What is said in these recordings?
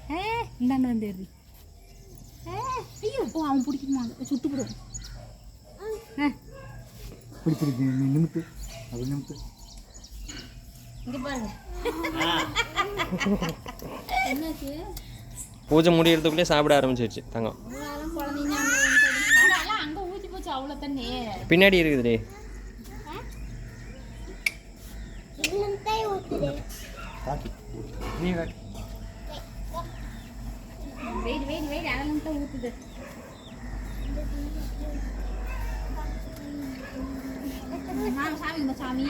இந்தாண்ட வந்து ஏறி ஐயோ அவன் பிடிக்குமா சுட்டு போடுவோம் பிடிச்சிருக்கு நிமித்து அப்படி நிமித்து இங்கே பாருங்க என்னாச்சு பூஜை முடியறதுக்குள்ளே சாப்பிட ஆரம்பிச்சிருச்சு தங்கம். அங்கே ஊற்றி போச்சு அவ்வளோ தண்ணி பின்னாடி இருக்குதுடே. நீ வெயிட் அதெல்லாம் தான் ஊற்றுது. சாமி சாமி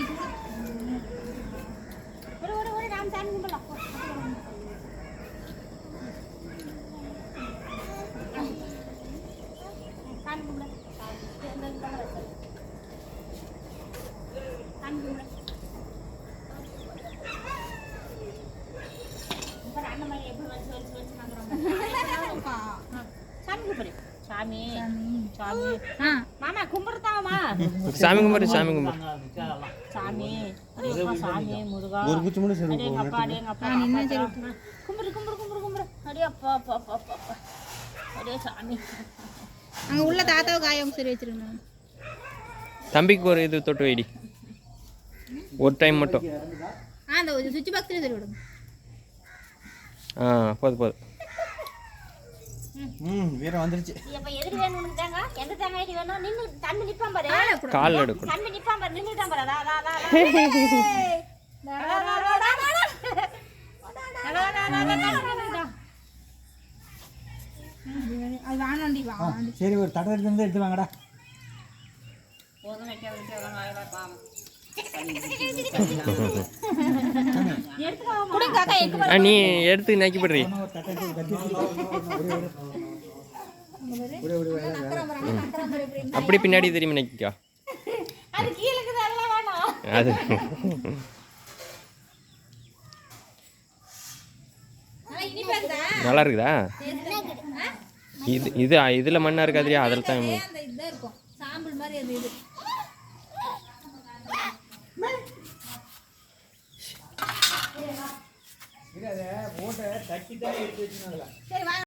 ஒரு ராம் சாமி கும்பிடலாம். சாமி கும்பிட சாமி கும்பிட சாமி கும்பிடு சாமி சாமி மாமா கும்பிடுதாமா சாமி கும்பிடு சாமி கும்பிடு சாமி சாமி முருகா ஒரு குச்சி மட்டும் சரி எங்க அப்பா எங்க அப்பா நின்னு சரி கும்பிடு கும்பிடு கும்பிடு கும்பிடு அடே அப்பா அப்பா அப்பா அப்பா அடே சாமி அங்க உள்ள தாத்தாவை காயம் சரி வச்சிருங்க. தம்பிக்கு ஒரு இது தொட்டு வைடி ஒரு டைம் மட்டும். அந்த சுவிட்ச் பாக்ஸ்ல சரி விடுங்க. போதும் போதும். வீரம் வந்துருச்சு. இப்ப எதிரி வேணும் உனக்கு தாங்க எந்த தாங்க ஐடி வேணும் நின்னு தம்பி நிப்பான் பாரு கால் எடுக்கணும் தம்பி நிப்பான் பாரு நின்னுட்டான் பாரு அது வாணாண்டி வாணாண்டி சரி ஒரு தட்டை எடுத்து எடுத்து வாங்கடா. போதும் வைக்க வைக்கலாம் ஆயிரம் பாவம் நீ எடுத்து நக்கி படுறீ. அப்படி பின்னாடி திரும்பி நக்கிக்கா. அது நல்லா இருக்குதா? இது இதுல மண்ணா இருக்காதுரியா அதில் தான் சாம்பல் மாதிரி அது இது ஓட்ட தட்டி தான் எடுத்து வச்சுனாங்களா.